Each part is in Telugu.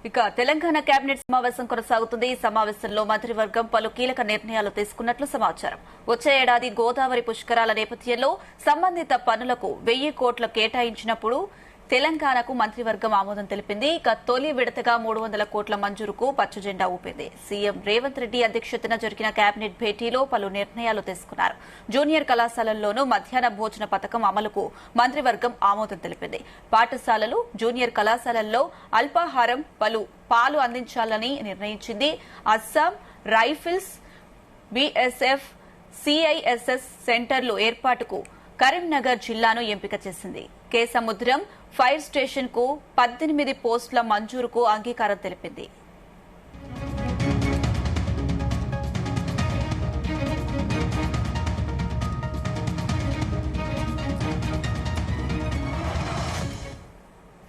ఇక తెలంగాణ కేబినెట్ సమావేశం కొనసాగుతుంది. ఈ సమావేశంలో మంత్రివర్గం పలు కీలక నిర్ణయాలు తీసుకున్నట్లు సమాచారం. వచ్చే ఏడాది గోదావరి పుష్కరాల నేపథ్యంలో సంబంధిత పనులకు 1000 కోట్లు కేటాయించినప్పుడు తెలంగాణకు మంత్రివర్గం ఆమోదం తెలిపింది. ఇక తొలి విడతగా 300 కోట్ల మంజూరుకు పచ్చజెండా ఊపింది. సీఎం రేవంత్ రెడ్డి అధ్యక్షతన జరిగిన కేబినెట్ భేటీలో పలు నిర్ణయాలు తీసుకున్నారు. జూనియర్ కళాశాలల్లోనూ మధ్యాహ్న భోజన పథకం అమలుకు మంత్రివర్గం ఆమోదం తెలిపింది. పాఠశాలలు, జూనియర్ కళాశాలల్లో అల్పాహారం, పాలు అందించాలని నిర్ణయించింది. అస్సాం రైఫిల్స్, బీఎస్ఎఫ్, సిఐఎస్ఎస్ సెంటర్లు ఏర్పాటుకు కరీంనగర్ జిల్లాను ఎంపిక చేసింది. కేసముద్రం ఫైర్ స్టేషన్ కు 18 పోస్టుల మంజూరుకు అంగీకారం తెలిపింది.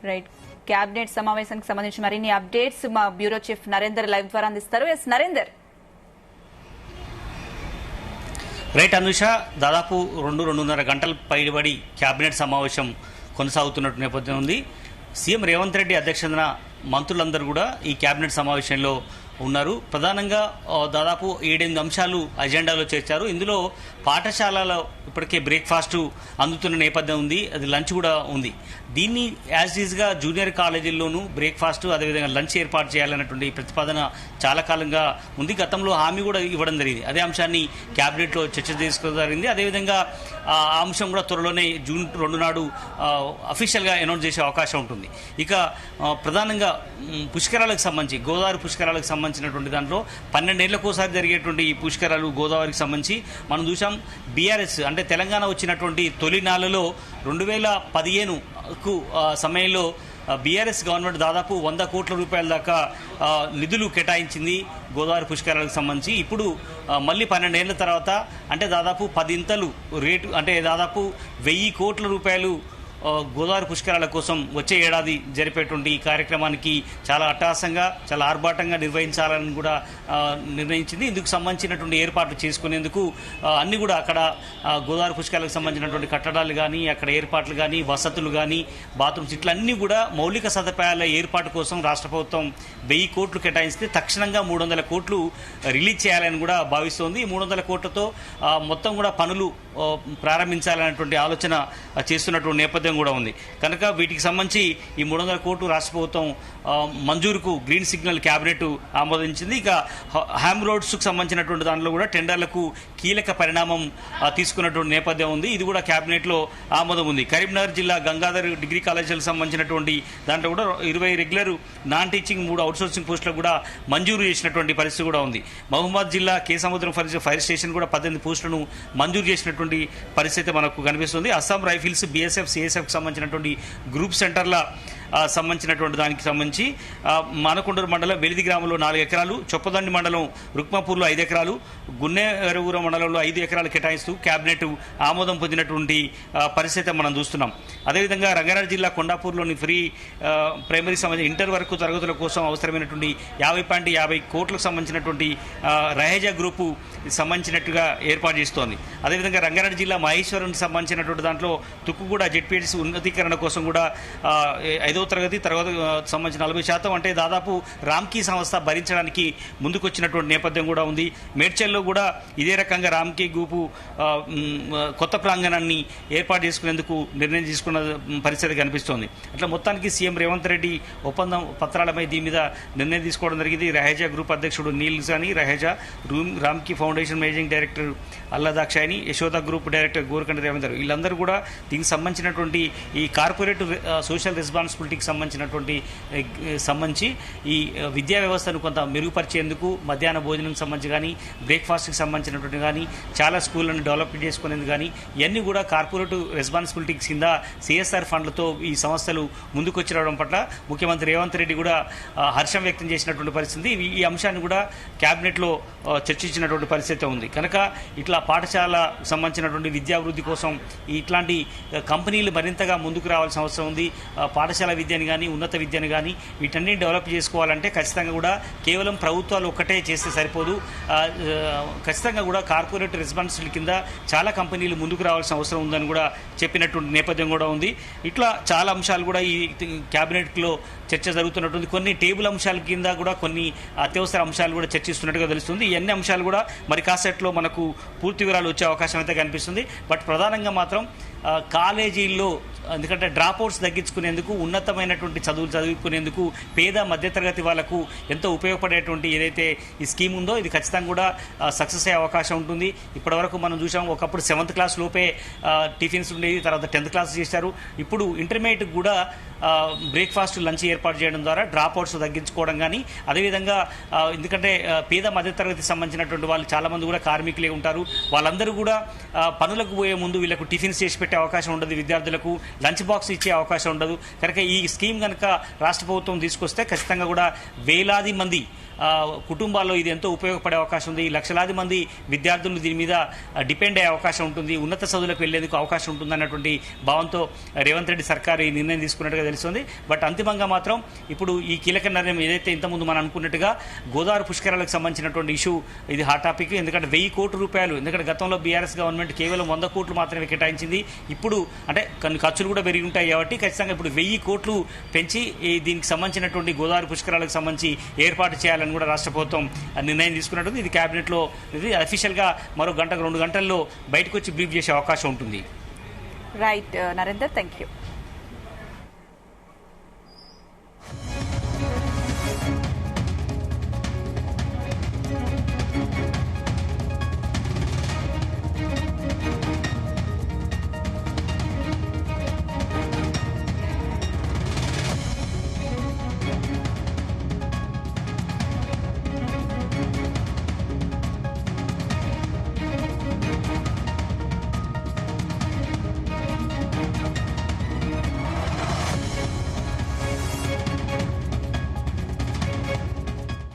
రైట్, కేబినెట్ సమావేశానికి సంబంధించి మరిన్ని అప్డేట్స్ మా బ్యూరో చీఫ్ నరేందర్ లైవ్ ద్వారా అందిస్తారు. నరేందర్. రైట్ అనుష, దాదాపు 2-2.5 గంటల పైబడి కేబినెట్ సమావేశం కొనసాగుతున్నట్టు నేపథ్యం ఉంది. సీఎం రేవంత్ రెడ్డి అధ్యక్షతన మంత్రులందరూ కూడా ఈ కేబినెట్ సమావేశంలో ఉన్నారు. ప్రధానంగా దాదాపు 7-8 అంశాలు అజెండాలో చేర్చారు. ఇందులో పాఠశాలలో ఇప్పటికే బ్రేక్ఫాస్ట్ అందుతున్న నేపథ్యం ఉంది, అది లంచ్ కూడా ఉంది. దీన్ని యాజ్ ఈజ్గా జూనియర్ కాలేజీల్లోనూ బ్రేక్ఫాస్ట్ అదేవిధంగా లంచ్ ఏర్పాటు చేయాలన్నటువంటి ప్రతిపాదన చాలా కాలంగా ఉంది. గతంలో హామీ కూడా ఇవ్వడం జరిగింది. అదే అంశాన్ని క్యాబినెట్లో చర్చ చేసుకోవడం జరిగింది. అదేవిధంగా ఆ అంశం కూడా త్వరలోనే జూన్ 2 నాడు అఫీషియల్గా అనౌన్స్ చేసే అవకాశం ఉంటుంది. ఇక ప్రధానంగా పుష్కరాలకు సంబంధించి, గోదావరి పుష్కరాలకు సంబంధించినటువంటి దాంట్లో 12 ఏళ్లకోసారి జరిగేటువంటి ఈ పుష్కరాలు గోదావరికి సంబంధించి మనం చూసాం. బీఆర్ఎస్ అంటే తెలంగాణ వచ్చినటువంటి తొలి నాళ్లలో 2015కు సమయంలో బీఆర్ఎస్ గవర్నమెంట్ దాదాపు 100 కోట్ల రూపాయల దాకా నిధులు కేటాయించింది గోదావరి పుష్కరాలకు సంబంధించి. ఇప్పుడు మళ్ళీ 12 ఏళ్ల తర్వాత అంటే దాదాపు 10 ఇంతలు రేటు, అంటే దాదాపు 1000 కోట్ల రూపాయలు గోదావరి పుష్కరాల కోసం వచ్చే ఏడాది జరిపేటువంటి ఈ కార్యక్రమానికి చాలా అట్టహాసంగా, చాలా ఆర్భాటంగా నిర్వహించాలని కూడా నిర్ణయించింది. ఇందుకు సంబంధించినటువంటి ఏర్పాట్లు చేసుకునేందుకు అన్ని కూడా అక్కడ గోదావరి పుష్కరాలకు సంబంధించినటువంటి కట్టడాలు కానీ, అక్కడ ఏర్పాట్లు కానీ, వసతులు కానీ, బాత్రూమ్స్ ఇట్లన్నీ కూడా మౌలిక సదుపాయాల ఏర్పాటు కోసం రాష్ట్ర ప్రభుత్వం 1000 కోట్లు కేటాయిస్తే తక్షణంగా 300 కోట్లు రిలీజ్ చేయాలని కూడా భావిస్తోంది. 300 కోట్లతో మొత్తం కూడా పనులు ప్రారంభించాలనేటువంటి ఆలోచన చేస్తున్నటువంటి నేపథ్యం కూడా ఉంది. కనుక వీటికి సంబంధించి ఈ 300 కోట్లు రాష్ట్ర ప్రభుత్వం మంజూరుకు గ్రీన్ సిగ్నల్ కేబినెట్ ఆమోదించింది. ఇక హ్యామ్ రోడ్స్ కు సంబంధించినటువంటి దాంట్లో కూడా టెండర్లకు కీలక పరిణామం తీసుకున్నటువంటి నేపథ్యం ఉంది. ఇది కూడా కేబినెట్ లో ఆమోదం ఉంది. కరీంనగర్ జిల్లా గంగాధర్ డిగ్రీ కాలేజీలకు సంబంధించినటువంటి దాంట్లో కూడా 20 రెగ్యులర్, నాన్ టీచింగ్ 3 అవుట్సోర్సింగ్ పోస్టులకు కూడా మంజూరు చేసినటువంటి పరిస్థితి కూడా ఉంది. మహబూబాద్ జిల్లా కేసముద్రం ఫైర్ స్టేషన్ కూడా 18 పోస్టులను మంజూరు చేసినటువంటి పరిస్థితి మనకు కనిపిస్తుంది. అస్సాం రైఫిల్స్, బీఎస్ఎఫ్, సిఎస్ఎఫ్ సంబంధించినటువంటి గ్రూప్ సెంటర్ల సంబంధించినటువంటి దానికి సంబంధించి మానకొండూరు మండలం వెలిది గ్రామంలో 4 ఎకరాలు, చొప్పదండి మండలం రుక్మాపూర్లో 5 ఎకరాలు, గున్నేరుగూర మండలంలో 5 ఎకరాలు కేటాయిస్తూ కేబినెట్ ఆమోదం పొందినటువంటి పరిస్థితి మనం చూస్తున్నాం. అదేవిధంగా రంగారెడ్డి జిల్లా కొండాపూర్లోని ఫ్రీ ప్రైమరీ సంబంధించి ఇంటర్ వరకు తరగతుల కోసం అవసరమైనటువంటి 50.50 కోట్లకు సంబంధించినటువంటి రహేజా గ్రూపు సంబంధించినట్టుగా ఏర్పాటు చేస్తోంది. అదేవిధంగా రంగారెడ్డి జిల్లా మహేశ్వరంకి సంబంధించినటువంటి దాంట్లో తుక్కుగూడ జెడ్పీటీసీ ఉన్నతీకరణ కోసం కూడా 5వ తరగతి సంబంధించిన 40% అంటే దాదాపు రామ్కీ సంస్థ భరించడానికి ముందుకొచ్చినటువంటి నేపథ్యం కూడా ఉంది. మేడ్చల్లో కూడా ఇదే రకంగా రామ్కీ గ్రూపు కొత్త ప్రాంగణాన్ని ఏర్పాటు చేసుకునేందుకు నిర్ణయం తీసుకున్న పరిస్థితి కనిపిస్తోంది. అట్లా మొత్తానికి సీఎం రేవంత్ రెడ్డి ఒప్పందం పత్రాలపై దీని మీద నిర్ణయం తీసుకోవడం జరిగింది. రహేజా గ్రూప్ అధ్యక్షుడు నీల్ సాని, Raheja Ramky foundation managing director అల్లదాక్షాయిని, Yashoda group director గోరకండ Revanth, వీళ్ళందరూ కూడా దీనికి సంబంధించినటువంటి ఈ కార్పొరేట్ సోషల్ రెస్పాన్సిబిలిటీకి సంబంధించి ఈ విద్యా వ్యవస్థను కొంత మెరుగుపరిచేందుకు మధ్యాహ్న భోజనం సంబంధించి కానీ, బ్రేక్ఫాస్ట్కి సంబంధించినటువంటి కానీ, చాలా స్కూళ్లను డెవలప్ చేసుకునేందుకు కానీ ఇవన్నీ కూడా కార్పొరేట్ రెస్పాన్సిబిలిటీస్ కింద సిఎస్ఆర్ ఫండ్లతో ఈ సంస్థలు ముందుకొచ్చి రావడం పట్ల ముఖ్యమంత్రి రేవంత్ రెడ్డి కూడా హర్షం వ్యక్తం చేసినటువంటి పరిస్థితి. ఈ అంశాన్ని కూడా కేబినెట్లో చర్చించినటువంటి పరిస్థితి ఉంది. కనుక ఇట్లా పాఠశాల సంబంధించినటువంటి విద్యాభివృద్ధి కోసం ఇట్లాంటి కంపెనీలు మరింతగా ముందుకు రావాల్సిన అవసరం ఉంది. పాఠశాల విద్యను కానీ ఉన్నత విద్యను కానీ వీటన్ని డెవలప్ చేసుకోవాలంటే ఖచ్చితంగా కూడా కేవలం ప్రభుత్వాలు ఒక్కటే చేస్తే సరిపోదు. ఖచ్చితంగా కూడా కార్పొరేట్ రెస్పాన్సిబిలిటీ కింద చాలా కంపెనీలు ముందుకు రావాల్సిన అవసరం ఉందని కూడా చెప్పినటువంటి నేపథ్యం కూడా ఉంది. ఇట్లా చాలా అంశాలు కూడా ఈ క్యాబినెట్లో చర్చ జరుగుతున్నటువంటి కొన్ని టేబుల్ అంశాల కింద కూడా కొన్ని అత్యవసర అంశాలు కూడా చర్చిస్తున్నట్టుగా తెలుస్తుంది. ఈ అన్ని అంశాలు కూడా మరి కాసేట్లో మనకు పూర్తి వివరాలు వచ్చే అవకాశం అయితే కనిపిస్తుంది. బట్ ప్రధానంగా మాత్రం కాలేజీల్లో ఎందుకంటే డ్రాప్అవుట్స్ తగ్గించుకునేందుకు ఉన్నతమైనటువంటి చదువులు చదువుకునేందుకు పేద మధ్యతరగతి వాళ్ళకు ఎంతో ఉపయోగపడేటువంటి ఏదైతే ఈ స్కీమ్ ఉందో ఇది ఖచ్చితంగా కూడా సక్సెస్ అయ్యే అవకాశం ఉంటుంది. ఇప్పటివరకు మనం చూసాం ఒకప్పుడు 7th క్లాస్ లోపే టిఫిన్స్ ఉండేది, తర్వాత 10th క్లాస్ చేశారు. ఇప్పుడు ఇంటర్మీడియట్ కూడా బ్రేక్ఫాస్ట్ లంచ్ ఏర్పాటు చేయడం ద్వారా డ్రాప్అవుట్స్ తగ్గించుకోవడం కానీ అదేవిధంగా ఎందుకంటే పేద మధ్యతరగతికి సంబంధించినటువంటి వాళ్ళు చాలామంది కూడా కార్మికులే ఉంటారు. వాళ్ళందరూ కూడా పనులకు పోయే ముందు వీళ్ళకు టిఫిన్స్ చేసి పెట్టే అవకాశం ఉండదు, విద్యార్థులకు లంచ్ బాక్స్ ఇచ్చే అవకాశం ఉండదు. కనుక ఈ స్కీమ్ కనుక రాష్ట్ర ప్రభుత్వం తీసుకొస్తే ఖచ్చితంగా కూడా వేలాది మంది కుటుంబాల్లో ఇది ఎంతో ఉపయోగపడే అవకాశం ఉంది. లక్షలాది మంది విద్యార్థులు దీని మీద డిపెండ్ అయ్యే అవకాశం ఉంటుంది, ఉన్నత చదువులకు వెళ్లేందుకు అవకాశం ఉంటుంది అన్నటువంటి భావంతో రేవంత్ రెడ్డి సర్కారు ఈ నిర్ణయం తీసుకున్నట్టుగా తెలుస్తుంది. బట్ అంతిమంగా మాత్రం ఇప్పుడు ఈ కీలక నిర్ణయం ఏదైతే ఇంతకుముందు మనం అనుకున్నట్టుగా గోదావరి పుష్కరాలకు సంబంధించినటువంటి ఇష్యూ ఇది హాట్ టాపిక్. ఎందుకంటే 1000 కోట్ల రూపాయలు, ఎందుకంటే గతంలో బీఆర్ఎస్ గవర్నమెంట్ కేవలం 100 కోట్లు మాత్రమే కేటాయించింది. ఇప్పుడు అంటే కొన్ని ఖర్చులు కూడా పెరిగి ఉంటాయి కాబట్టి ఖచ్చితంగా ఇప్పుడు 1000 కోట్లు పెంచి దీనికి సంబంధించినటువంటి గోదావరి పుష్కరాలకు సంబంధించి ఏర్పాటు చేయాలని కూడా రాష్ట్ర ప్రభుత్వం నిర్ణయం తీసుకున్నట్టుంది. ఇది క్యాబినెట్లో ఇది అఫీషియల్గా మరో 1-2 గంటల్లో బయటకు వచ్చి బ్రీఫ్ చేసే అవకాశం ఉంటుంది. Right Narender, thank you.